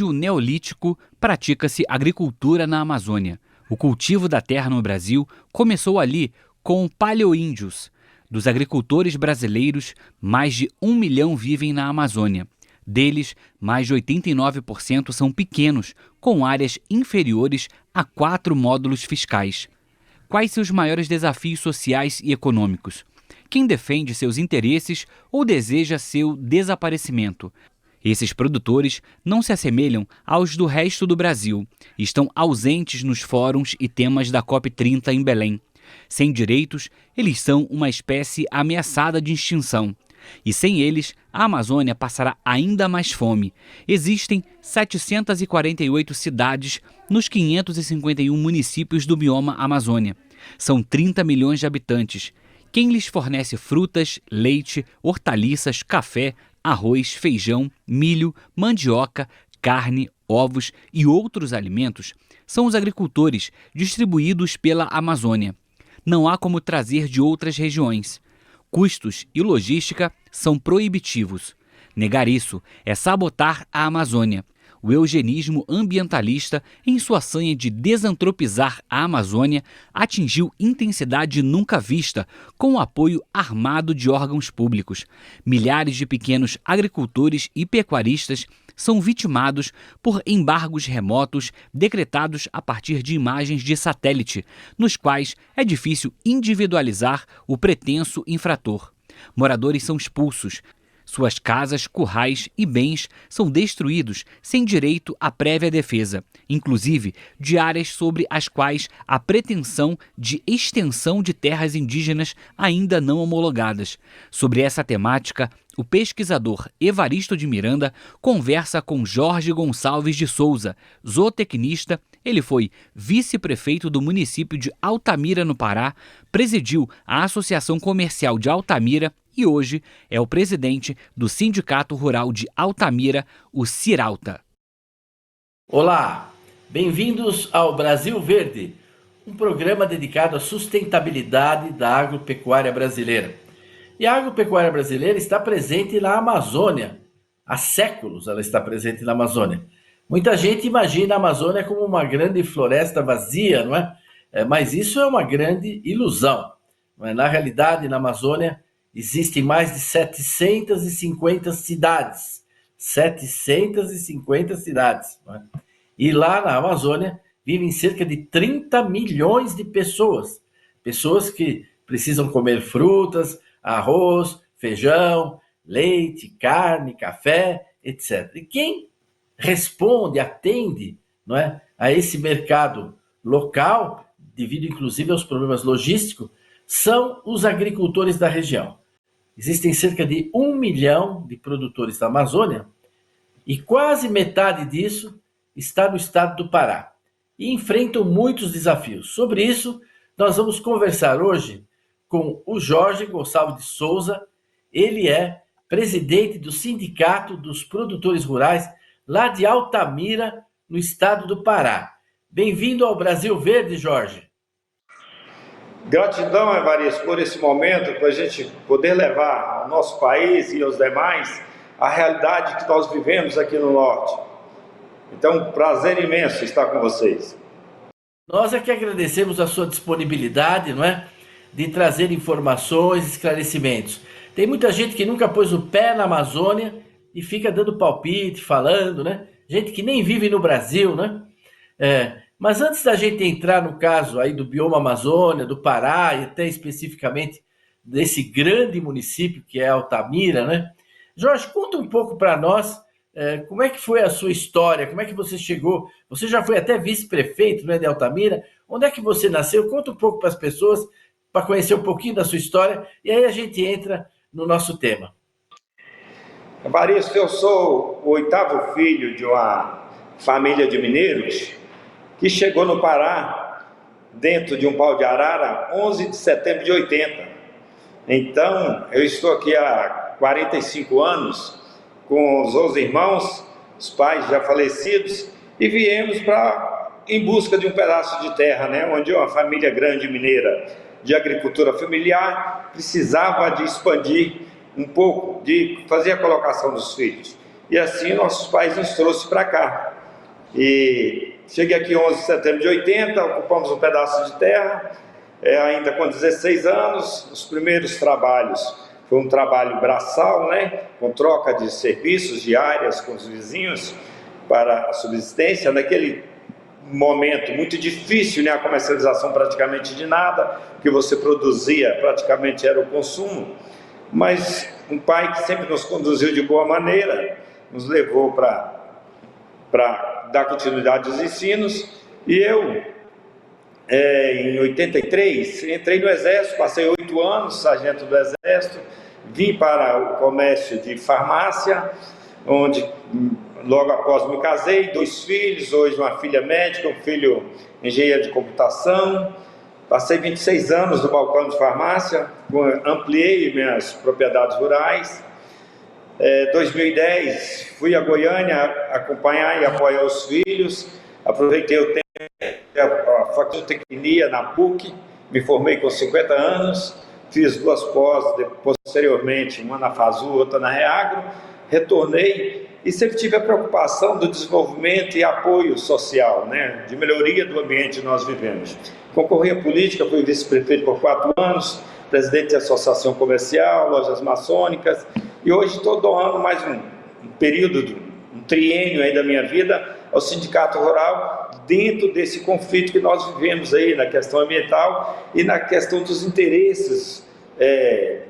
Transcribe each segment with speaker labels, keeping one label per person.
Speaker 1: Desde o Neolítico, pratica-se agricultura na Amazônia. O cultivo da terra no Brasil começou ali com paleoíndios. Dos agricultores brasileiros, mais de 1 milhão vivem na Amazônia. Deles, mais de 89% são pequenos, com áreas inferiores a 4 módulos fiscais. Quais seus maiores desafios sociais e econômicos? Quem defende seus interesses ou deseja seu desaparecimento? Esses produtores não se assemelham aos do resto do Brasil. Estão ausentes nos fóruns e temas da COP30 em Belém. Sem direitos, eles são uma espécie ameaçada de extinção. E sem eles, a Amazônia passará ainda mais fome. Existem 748 cidades nos 551 municípios do bioma Amazônia. São 30 milhões de habitantes. Quem lhes fornece frutas, leite, hortaliças, café, arroz, feijão, milho, mandioca, carne, ovos e outros alimentos são os agricultores distribuídos pela Amazônia. Não há como trazer de outras regiões. Custos e logística são proibitivos. Negar isso é sabotar a Amazônia. O eugenismo ambientalista, em sua sanha de desantropizar a Amazônia, atingiu intensidade nunca vista, com o apoio armado de órgãos públicos. Milhares de pequenos agricultores e pecuaristas são vitimados por embargos remotos decretados a partir de imagens de satélite, nos quais é difícil individualizar o pretenso infrator. Moradores são expulsos. Suas casas, currais e bens são destruídos sem direito à prévia defesa, inclusive de áreas sobre as quais há pretensão de extensão de terras indígenas ainda não homologadas. Sobre essa temática, o pesquisador Evaristo de Miranda conversa com Jorge Gonçalves de Souza, zootecnista. Ele foi vice-prefeito do município de Altamira, no Pará, presidiu a Associação Comercial de Altamira e hoje é o presidente do Sindicato Rural de Altamira, o Ciralta.
Speaker 2: Olá, bem-vindos ao Brasil Verde, um programa dedicado à sustentabilidade da agropecuária brasileira. E a agropecuária brasileira está presente na Amazônia. Há séculos ela está presente na Amazônia. Muita gente imagina a Amazônia como uma grande floresta vazia, não é? Mas isso é uma grande ilusão. Não é? Na realidade, na Amazônia, existem mais de 750 cidades. 750 cidades. Não é? E lá na Amazônia vivem cerca de 30 milhões de pessoas. Pessoas que precisam comer frutas, arroz, feijão, leite, carne, café, etc. E quem responde, atende, não é, a esse mercado local, devido inclusive aos problemas logísticos, são os agricultores da região. Existem cerca de 1 milhão de produtores da Amazônia e quase metade disso está no estado do Pará e enfrentam muitos desafios. Sobre isso, nós vamos conversar hoje com o Jorge Gonçalves de Souza. Ele é presidente do Sindicato dos Produtores Rurais lá de Altamira, no estado do Pará. Bem-vindo ao Brasil Verde, Jorge.
Speaker 3: Gratidão, Evaristo, por esse momento, para a gente poder levar ao nosso país e aos demais a realidade que nós vivemos aqui no Norte. Então, prazer imenso estar com vocês.
Speaker 2: Nós é que agradecemos a sua disponibilidade, não é? De trazer informações, esclarecimentos. Tem muita gente que nunca pôs o pé na Amazônia e fica dando palpite, falando, né? Gente que nem vive no Brasil, né? Mas antes da gente entrar no caso aí do bioma Amazônia, do Pará e até especificamente desse grande município que é Altamira, né? Jorge, conta um pouco para nós como é que foi a sua história, como é que você chegou, você já foi até vice-prefeito, né, de Altamira, onde é que você nasceu? Conta um pouco para as pessoas, para conhecer um pouquinho da sua história e aí a gente entra no nosso tema.
Speaker 3: Evaristo, eu sou o 8º filho de uma família de mineiros que chegou no Pará dentro de um pau de arara 11 de setembro de 80. Então, eu estou aqui há 45 anos com os 11 irmãos, os pais já falecidos, e viemos em busca de um pedaço de terra, né, onde uma família grande mineira de agricultura familiar precisava de expandir um pouco, de fazer a colocação dos filhos. E assim nossos pais nos trouxeram para cá. E cheguei aqui 11 de setembro de 80, ocupamos um pedaço de terra, ainda com 16 anos. Os primeiros trabalhos foi um trabalho braçal, né, com troca de serviços diárias com os vizinhos para a subsistência. Naquele momento muito difícil, né, a comercialização praticamente de nada, o que você produzia praticamente era o consumo, mas um pai que sempre nos conduziu de boa maneira, nos levou para dar continuidade aos ensinos. E eu, em 83, entrei no Exército, passei 8 anos, sargento do Exército, vim para o comércio de farmácia, onde logo após me casei, 2 filhos, hoje uma filha médica, um filho engenheiro de computação. Passei 26 anos no balcão de farmácia, ampliei minhas propriedades rurais. 2010 fui a Goiânia acompanhar e apoiar os filhos, aproveitei o tempo a facultecnia na PUC, me formei com 50 anos, fiz 2 pós, posteriormente uma na FASU, outra na Reagro, retornei e sempre tive a preocupação do desenvolvimento e apoio social, né, de melhoria do ambiente que nós vivemos. Concorri à política, fui vice-prefeito por 4 anos, presidente de associação comercial, lojas maçônicas, e hoje estou doando mais um período, um triênio aí da minha vida ao Sindicato Rural, dentro desse conflito que nós vivemos aí na questão ambiental e na questão dos interesses,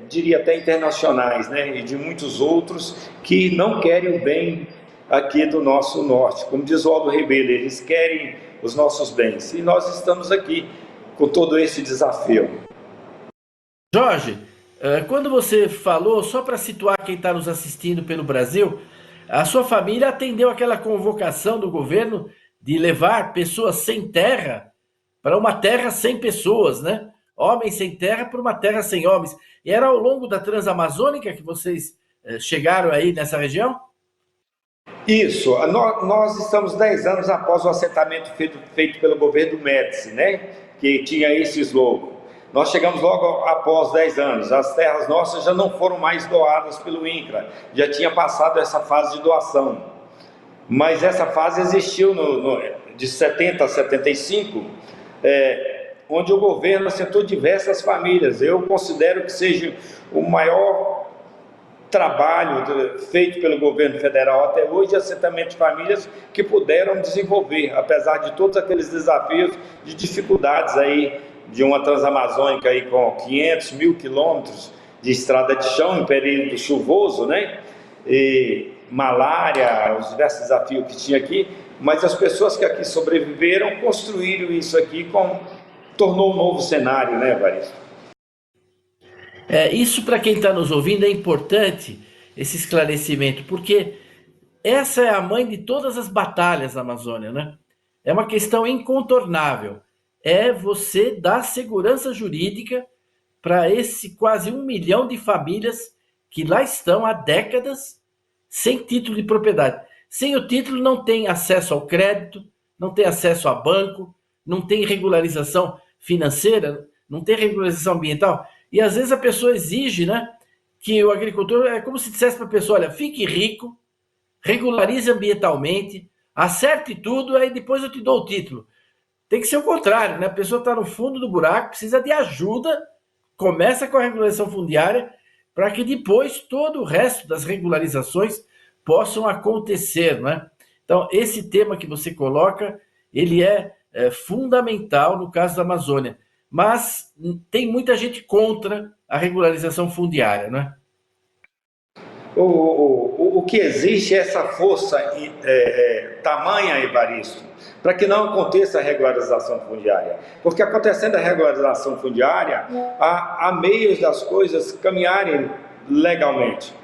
Speaker 3: diria até internacionais, né, e de muitos outros que não querem o bem aqui do nosso norte. Como diz o Aldo Ribeiro, eles querem os nossos bens, e nós estamos aqui com todo esse desafio.
Speaker 2: Jorge, quando você falou, só para situar quem está nos assistindo pelo Brasil, a sua família atendeu aquela convocação do governo de levar pessoas sem terra para uma terra sem pessoas, né? Homens sem terra para uma terra sem homens. E era ao longo da Transamazônica que vocês chegaram aí nessa região?
Speaker 3: Isso, nós estamos 10 anos após o assentamento feito pelo governo Médici, né? Que tinha esse slogan. Nós chegamos logo após 10 anos, as terras nossas já não foram mais doadas pelo INCRA, já tinha passado essa fase de doação. Mas essa fase existiu de 70 a 75, onde o governo assentou diversas famílias. Eu considero que seja o maior trabalho feito pelo governo federal até hoje, assentamento de famílias que puderam desenvolver, apesar de todos aqueles desafios de dificuldades aí, de uma Transamazônica aí com 500 mil quilômetros de estrada de chão em período chuvoso, né? E malária, os diversos desafios que tinha aqui, mas as pessoas que aqui sobreviveram construíram isso aqui, tornou um novo cenário, né, Evaristo?
Speaker 2: Isso, para quem está nos ouvindo, é importante, esse esclarecimento, porque essa é a mãe de todas as batalhas da Amazônia, né? É uma questão incontornável. É você dar segurança jurídica para esse quase 1 milhão de famílias que lá estão há décadas sem título de propriedade. Sem o título não tem acesso ao crédito, não tem acesso a banco, não tem regularização financeira, não tem regularização ambiental. E às vezes a pessoa exige, né, que o agricultor, é como se dissesse para a pessoa, olha, fique rico, regularize ambientalmente, acerte tudo, aí depois eu te dou o título. Tem que ser o contrário, né? A pessoa está no fundo do buraco, precisa de ajuda, começa com a regularização fundiária, para que depois todo o resto das regularizações possam acontecer, né? Então, esse tema que você coloca, ele é fundamental no caso da Amazônia, mas tem muita gente contra a regularização fundiária, né?
Speaker 3: O que existe é essa força tamanha, Evaristo, para que não aconteça a regularização fundiária. Porque acontecendo a regularização fundiária, há meios das coisas caminharem legalmente.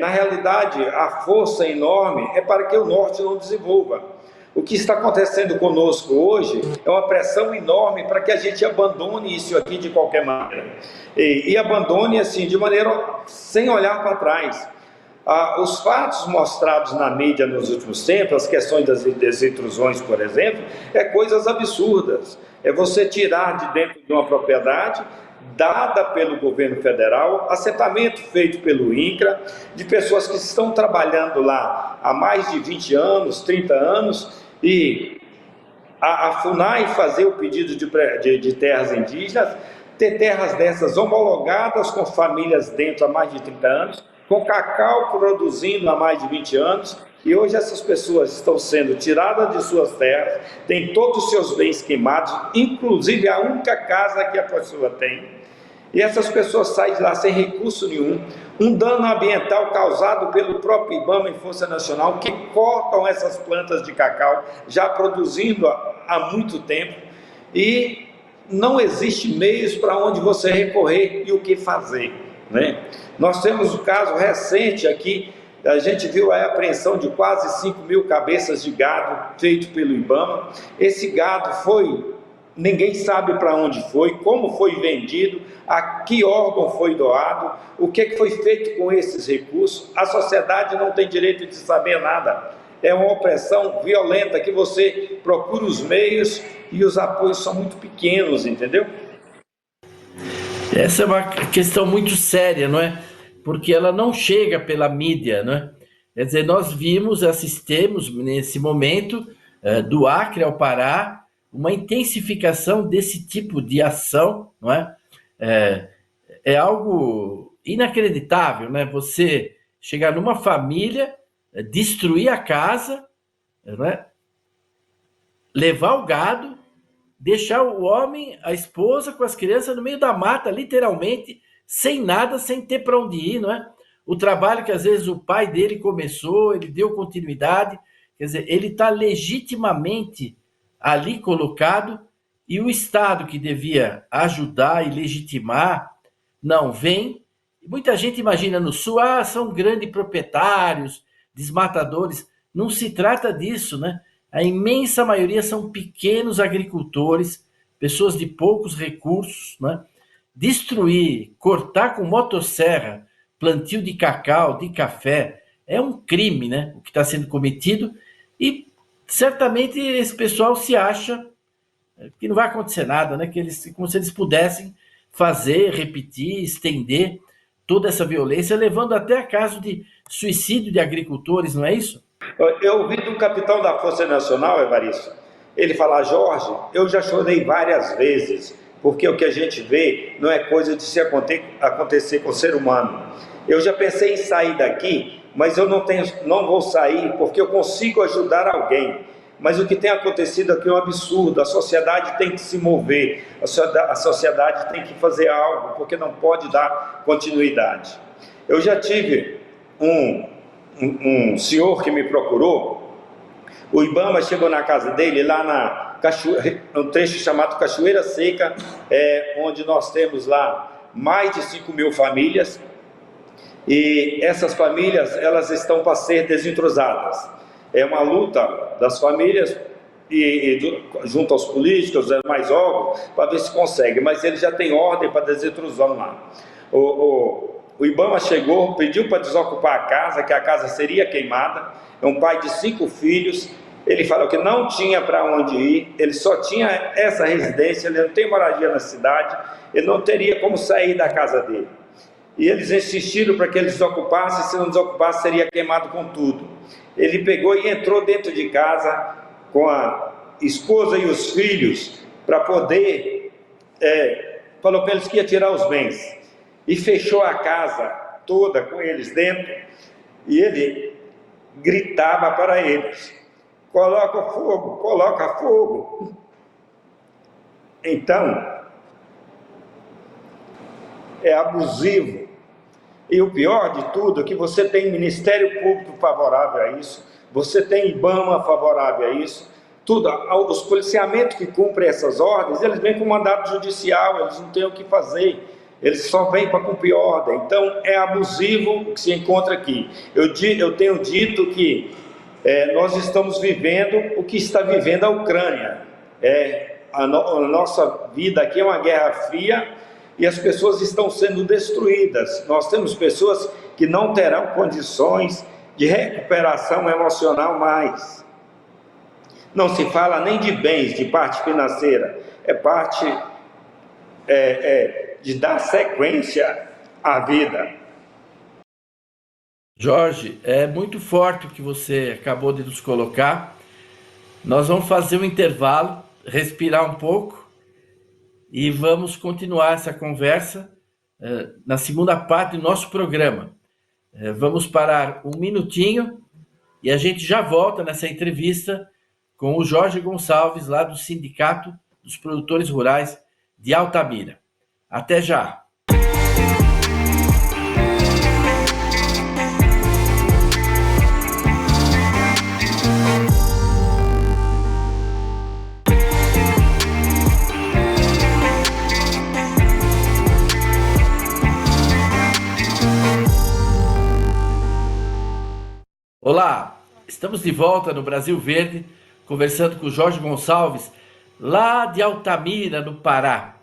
Speaker 3: Na realidade, a força enorme é para que o norte não desenvolva. O que está acontecendo conosco hoje é uma pressão enorme para que a gente abandone isso aqui de qualquer maneira. E abandone assim, de maneira sem olhar para trás. Os fatos mostrados na mídia nos últimos tempos, as questões das intrusões, por exemplo, coisas absurdas. É você tirar de dentro de uma propriedade dada pelo governo federal, assentamento feito pelo INCRA, de pessoas que estão trabalhando lá há mais de 20 anos, 30 anos, e a FUNAI fazer o pedido de terras indígenas, ter terras dessas homologadas com famílias dentro há mais de 30 anos, com cacau produzindo há mais de 20 anos, e hoje essas pessoas estão sendo tiradas de suas terras, têm todos os seus bens queimados, inclusive a única casa que a pessoa tem, e essas pessoas saem de lá sem recurso nenhum, um dano ambiental causado pelo próprio IBAMA e Força Nacional, que cortam essas plantas de cacau, já produzindo há muito tempo, e não existe meios para onde você recorrer e o que fazer, né? Nós temos um caso recente aqui, a gente viu a apreensão de quase 5.000 cabeças de gado feito pelo IBAMA. Esse gado ninguém sabe para onde foi, como foi vendido, a que órgão foi doado, o que foi feito com esses recursos. A sociedade não tem direito de saber nada. É uma opressão violenta que você procura os meios e os apoios são muito pequenos, entendeu?
Speaker 2: Essa é uma questão muito séria, não é? Porque ela não chega pela mídia, não é? Quer dizer, nós assistimos nesse momento, do Acre ao Pará, uma intensificação desse tipo de ação, não é? É algo inacreditável, né? Você chegar numa família, destruir a casa, não é? Levar o gado, deixar o homem, a esposa com as crianças no meio da mata, literalmente, sem nada, sem ter para onde ir, não é? O trabalho que às vezes o pai dele começou, ele deu continuidade, quer dizer, ele está legitimamente ali colocado, e o Estado que devia ajudar e legitimar, não vem. Muita gente imagina no Sul, são grandes proprietários, desmatadores. Não se trata disso, né? A imensa maioria são pequenos agricultores, pessoas de poucos recursos, né? Destruir, cortar com motosserra plantio de cacau, de café, é um crime, né? O que está sendo cometido, e certamente esse pessoal se acha que não vai acontecer nada, né? Que eles, como se eles pudessem fazer, repetir, estender toda essa violência, levando até a caso de suicídio de agricultores, não é isso?
Speaker 3: Eu ouvi do capitão da Força Nacional, Evaristo, ele falar: Jorge, eu já chorei várias vezes, porque o que a gente vê não é coisa de se acontecer com o ser humano. Eu já pensei em sair daqui, mas eu não vou sair porque eu consigo ajudar alguém. Mas o que tem acontecido aqui é um absurdo. A sociedade tem que se mover, a sociedade tem que fazer algo, porque não pode dar continuidade. Eu já tive um senhor que me procurou. O IBAMA chegou na casa dele, lá um trecho chamado Cachoeira Seca, onde nós temos lá mais de 5.000 famílias, e essas famílias, elas estão para ser desentrosadas. É uma luta das famílias junto aos políticos, aos demais órgãos, para ver se consegue, mas ele já tem ordem para desintrusão lá. O IBAMA chegou, pediu para desocupar a casa, que a casa seria queimada. É um pai de 5 filhos, ele falou que não tinha para onde ir, ele só tinha essa residência, ele não tem moradia na cidade, ele não teria como sair da casa dele. E eles insistiram para que ele desocupasse, se não desocupasse seria queimado com tudo. Ele pegou e entrou dentro de casa com a esposa e os filhos para poder, falou para eles que ia tirar os bens, e fechou a casa toda com eles dentro, e ele gritava para eles: coloca fogo, coloca fogo. Então, é abusivo. E o pior de tudo é que você tem Ministério Público favorável a isso, você tem IBAMA favorável a isso, tudo. Os policiamentos que cumprem essas ordens, eles vêm com mandato judicial, eles não têm o que fazer, eles só vêm para cumprir ordem. Então é abusivo o que se encontra aqui. Eu tenho dito que nós estamos vivendo o que está vivendo a Ucrânia. A nossa vida aqui é uma guerra fria, e as pessoas estão sendo destruídas. Nós temos pessoas que não terão condições de recuperação emocional mais. Não se fala nem de bens, de parte financeira, é parte de dar sequência à vida.
Speaker 2: Jorge, é muito forte o que você acabou de nos colocar. Nós vamos fazer um intervalo, respirar um pouco e vamos continuar essa conversa na segunda parte do nosso programa. Vamos parar um minutinho e a gente já volta nessa entrevista com o Jorge Gonçalves, lá do Sindicato dos Produtores Rurais de Altamira. Até já! Olá, estamos de volta no Brasil Verde, conversando com o Jorge Gonçalves, lá de Altamira, no Pará.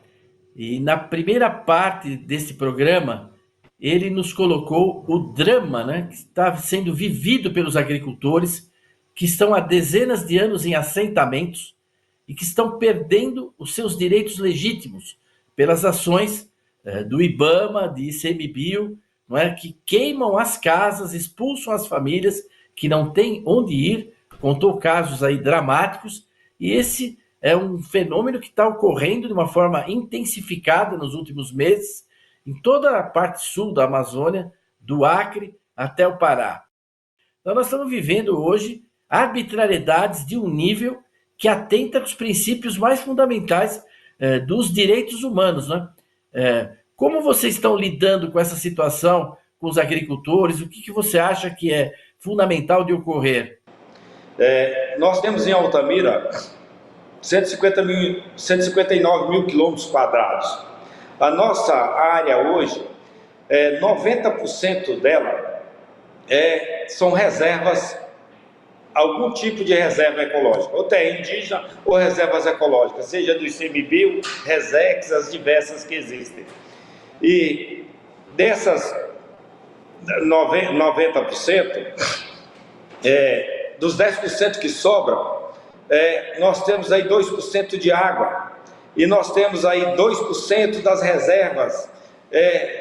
Speaker 2: E na primeira parte desse programa, ele nos colocou o drama, né, que está sendo vivido pelos agricultores, que estão há dezenas de anos em assentamentos e que estão perdendo os seus direitos legítimos pelas ações do IBAMA, de ICMBio, não é, que queimam as casas, expulsam as famílias que não têm onde ir. Contou casos aí dramáticos, e esse é um fenômeno que está ocorrendo de uma forma intensificada nos últimos meses em toda a parte sul da Amazônia, do Acre até o Pará. Então nós estamos vivendo hoje arbitrariedades de um nível que atenta aos princípios mais fundamentais dos direitos humanos, né? Como vocês estão lidando com essa situação, com os agricultores? O que você acha que é fundamental de ocorrer?
Speaker 3: Nós temos em Altamira 159 mil quilômetros quadrados. A nossa área hoje, 90% dela são reservas, algum tipo de reserva ecológica, ou terra indígena ou reservas ecológicas, seja do ICMBio, Resex, as diversas que existem. E dessas 90%, dos 10% que sobram, nós temos aí 2% de água, e nós temos aí 2% das reservas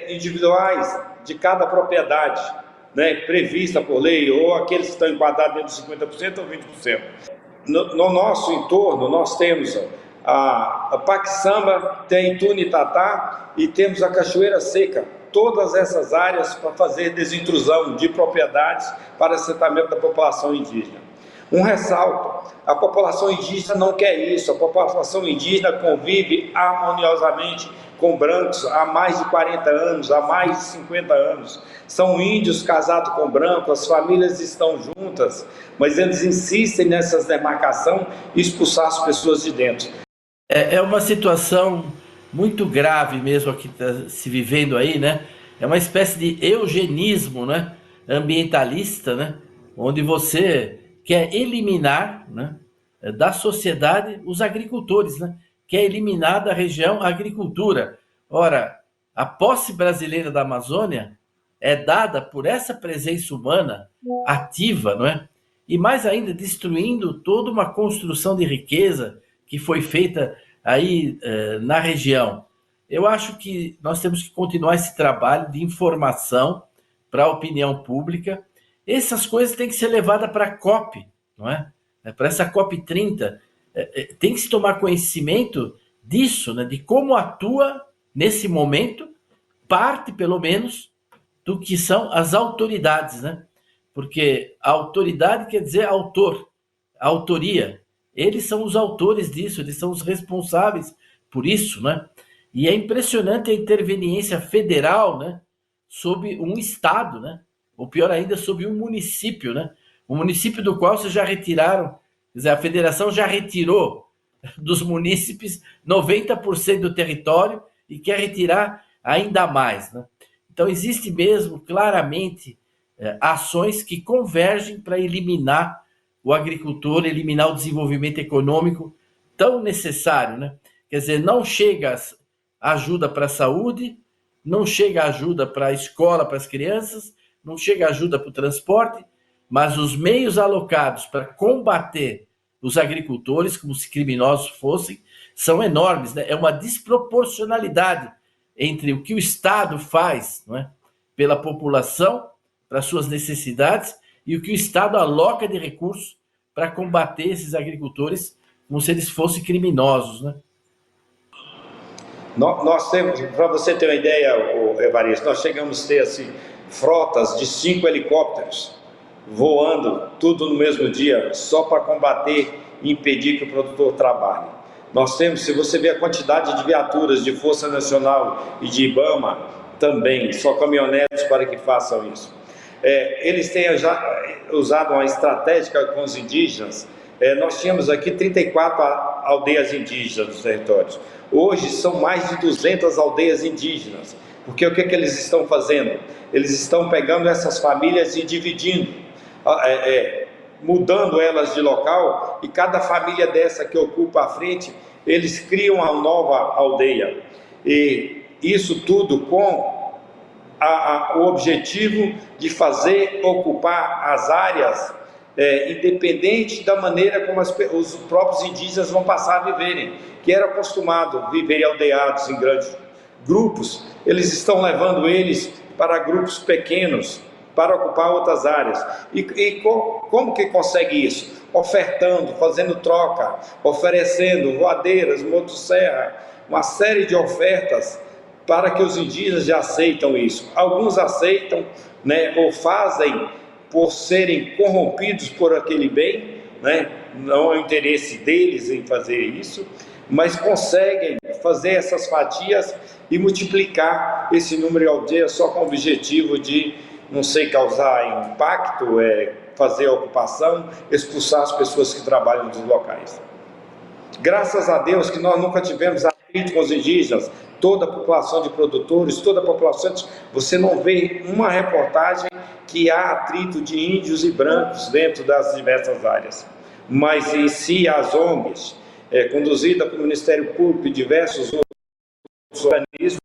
Speaker 3: individuais de cada propriedade, né, prevista por lei, ou aqueles que estão enquadrados dentro dos 50% ou 20%. No nosso entorno, nós temos a Paquissamba, tem Tunitatá e temos a Cachoeira Seca. Todas essas áreas para fazer desintrusão de propriedades para assentamento da população indígena. Um ressalto: a população indígena não quer isso. A população indígena convive harmoniosamente com brancos há mais de 40 anos, há mais de 50 anos. São índios casados com brancos, as famílias estão juntas, mas eles insistem nessa demarcação e expulsar as pessoas de dentro.
Speaker 2: É uma situação muito grave mesmo aqui tá se vivendo aí, né? É uma espécie de eugenismo, né, ambientalista, né, onde você quer eliminar, né, da sociedade os agricultores, né? Quer eliminar da região a agricultura. Ora, a posse brasileira da Amazônia é dada por essa presença humana ativa, não é? E mais ainda, destruindo toda uma construção de riqueza que foi feita aí na região. Eu acho que nós temos que continuar esse trabalho de informação para a opinião pública. Essas coisas têm que ser levadas para a COP, não é? Para essa COP 30, tem que se tomar conhecimento disso, né? De como atua nesse momento, parte pelo menos do que são as autoridades, né? Porque a autoridade quer dizer autor, a autoria. Eles são os autores disso, eles são os responsáveis por isso, né? E é impressionante a interveniência federal, né, sobre um estado, né? Ou pior ainda, sobre um município, né? Um município do qual vocês já retiraram, quer dizer, a federação já retirou dos munícipes 90% do território e quer retirar ainda mais, né? Então existe mesmo claramente ações que convergem para eliminar o agricultor, eliminar o desenvolvimento econômico tão necessário, né? Quer dizer, não chega ajuda para a saúde, não chega ajuda para a escola, para as crianças, não chega ajuda para o transporte, mas os meios alocados para combater os agricultores, como se criminosos fossem, são enormes, né? É uma desproporcionalidade entre o que o Estado faz, não é, pela população, para suas necessidades, e o que o Estado aloca de recursos para combater esses agricultores como se eles fossem criminosos, né?
Speaker 3: Nós temos, para você ter uma ideia, Evaristo, nós chegamos a ter assim, frotas de 5 helicópteros voando, tudo no mesmo dia, só para combater e impedir que o produtor trabalhe. Nós temos, se você ver a quantidade de viaturas de Força Nacional e de IBAMA, também, só caminhonetes para que façam isso. Eles têm já usado uma estratégia com os indígenas. Nós tínhamos aqui 34 aldeias indígenas nos territórios. Hoje são mais de 200 aldeias indígenas. Porque o que eles estão fazendo? Eles estão pegando essas famílias e dividindo, mudando elas de local, e cada família dessa que ocupa a frente, eles criam uma nova aldeia. E isso tudo com o objetivo de fazer ocupar as áreas independente da maneira como os próprios indígenas vão passar a viverem, que era acostumado viver aldeados em grandes grupos. Eles estão levando eles para grupos pequenos, para ocupar outras áreas. E como que consegue isso? Ofertando, fazendo troca, oferecendo voadeiras, motosserra, uma série de ofertas para que os indígenas já aceitam isso. Alguns aceitam, né, ou fazem por serem corrompidos por aquele bem, né? Não é o interesse deles em fazer isso, mas conseguem fazer essas fatias e multiplicar esse número de aldeias só com o objetivo de, não sei, causar impacto, fazer a ocupação, expulsar as pessoas que trabalham nos locais. Graças a Deus que nós nunca tivemos atrito com os indígenas. Toda a população de produtores, toda a população, você não vê uma reportagem que há atrito de índios e brancos dentro das diversas áreas. Mas em si as ONGs, conduzida pelo Ministério Público e diversos outros organismos,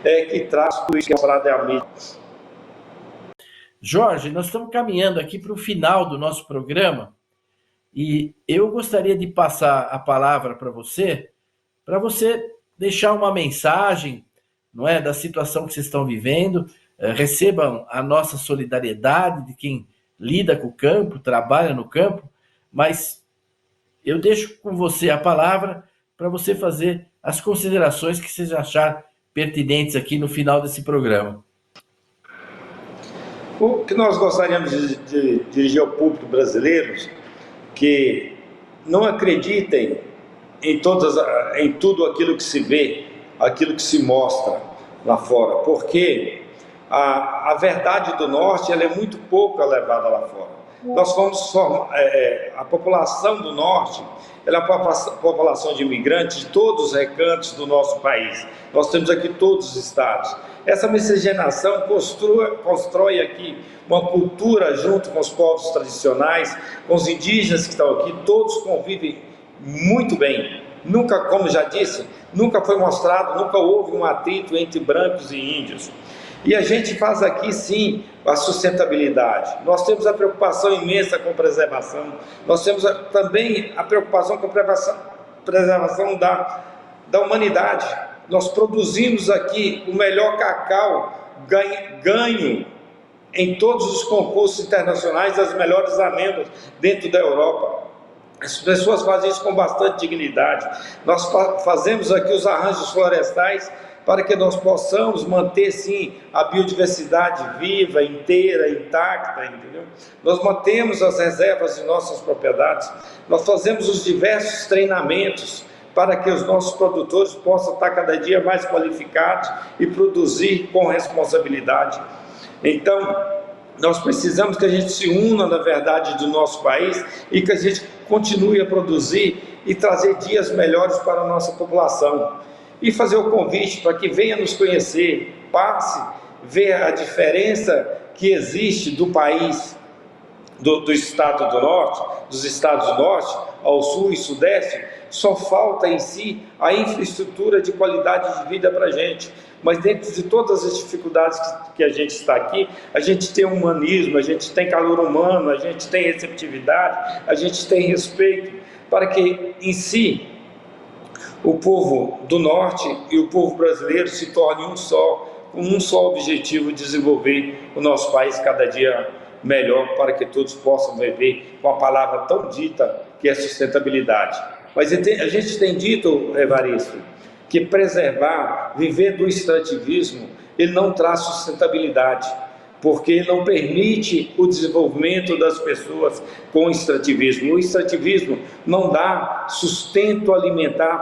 Speaker 3: que traz tudo isso que é mostrado à mídia.
Speaker 2: Jorge, nós estamos caminhando aqui para o final do nosso programa e eu gostaria de passar a palavra para você deixar uma mensagem, não é, da situação que vocês estão vivendo. Recebam a nossa solidariedade de quem lida com o campo, trabalha no campo, mas eu deixo com você a palavra para você fazer as considerações que vocês acharem pertinentes aqui no final desse programa.
Speaker 3: O que nós gostaríamos de dirigir ao público brasileiro, que não acreditem em tudo aquilo que se vê, aquilo que se mostra lá fora, porque a verdade do norte ela é muito pouco levada lá fora. Nós fomos a população do norte, ela é uma população de imigrantes de todos os recantos do nosso país. Nós temos aqui todos os estados. Essa miscigenação constrói aqui uma cultura junto com os povos tradicionais, com os indígenas que estão aqui, todos convivem muito bem. Nunca, como já disse, nunca foi mostrado, nunca houve um atrito entre brancos e índios. E a gente faz aqui sim a sustentabilidade. Nós temos a preocupação imensa com preservação, nós temos também a preocupação com preservação da humanidade. Nós produzimos aqui o melhor cacau ganho em todos os concursos internacionais, as melhores amêndoas dentro da Europa. As pessoas fazem isso com bastante dignidade. Nós fazemos aqui os arranjos florestais para que nós possamos manter, sim, a biodiversidade viva, inteira, intacta, entendeu? Nós mantemos as reservas de nossas propriedades, nós fazemos os diversos treinamentos para que os nossos produtores possam estar cada dia mais qualificados e produzir com responsabilidade. Então, nós precisamos que a gente se una na verdade do nosso país e que a gente continue a produzir e trazer dias melhores para a nossa população. E fazer o convite para que venha nos conhecer, passe, ver a diferença que existe do país, do estado do norte, dos estados do norte, ao sul e sudeste. Só falta em si a infraestrutura de qualidade de vida para a gente. Mas dentro de todas as dificuldades que a gente está aqui, a gente tem humanismo, a gente tem calor humano, a gente tem receptividade, a gente tem respeito, para que em si o povo do norte e o povo brasileiro se tornem um só, com um só objetivo: desenvolver o nosso país cada dia melhor para que todos possam viver com a palavra tão dita que é sustentabilidade. Mas a gente tem dito, Evaristo, que preservar, viver do extrativismo, ele não traz sustentabilidade, porque ele não permite o desenvolvimento das pessoas com o extrativismo. O extrativismo não dá sustento alimentar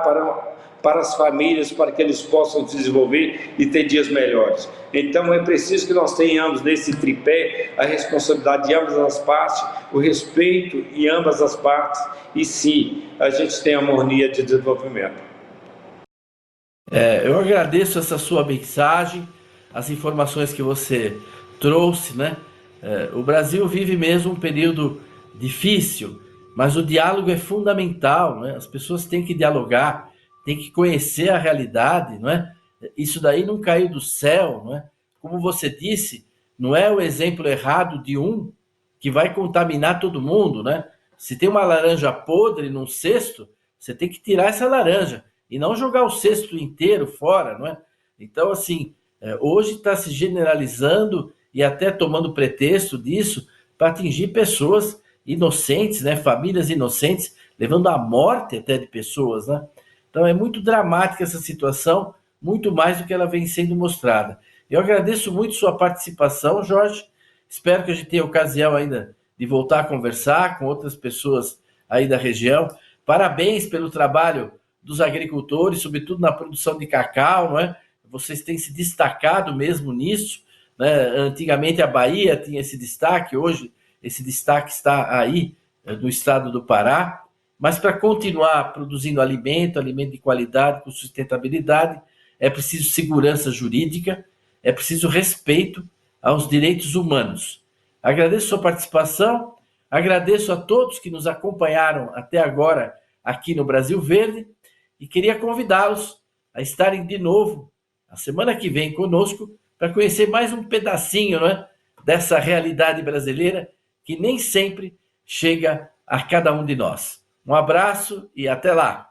Speaker 3: para as famílias, para que eles possam se desenvolver e ter dias melhores. Então é preciso que nós tenhamos nesse tripé a responsabilidade de ambas as partes, o respeito em ambas as partes, e sim, a gente tem harmonia de desenvolvimento.
Speaker 2: Eu agradeço essa sua mensagem, as informações que você trouxe, né? O Brasil vive mesmo um período difícil, mas o diálogo é fundamental, né? As pessoas têm que dialogar, têm que conhecer a realidade, não é? Isso daí não caiu do céu, não é? Como você disse, não é o exemplo errado de um que vai contaminar todo mundo, né? Se tem uma laranja podre num cesto, você tem que tirar essa laranja e não jogar o cesto inteiro fora, não é? Então, assim, hoje está se generalizando e até tomando pretexto disso para atingir pessoas inocentes, né? Famílias inocentes, levando à morte até de pessoas, né? Então é muito dramática essa situação, muito mais do que ela vem sendo mostrada. Eu agradeço muito sua participação, Jorge. Espero que a gente tenha ocasião ainda de voltar a conversar com outras pessoas aí da região. Parabéns pelo trabalho dos agricultores, sobretudo na produção de cacau, não é? Vocês têm se destacado mesmo nisso, né? Antigamente a Bahia tinha esse destaque, hoje esse destaque está aí no estado do Pará. Mas para continuar produzindo alimento de qualidade, com sustentabilidade, é preciso segurança jurídica, é preciso respeito aos direitos humanos. Agradeço sua participação, agradeço a todos que nos acompanharam até agora aqui no Brasil Verde e queria convidá-los a estarem de novo a semana que vem conosco para conhecer mais um pedacinho, né, dessa realidade brasileira que nem sempre chega a cada um de nós. Um abraço e até lá!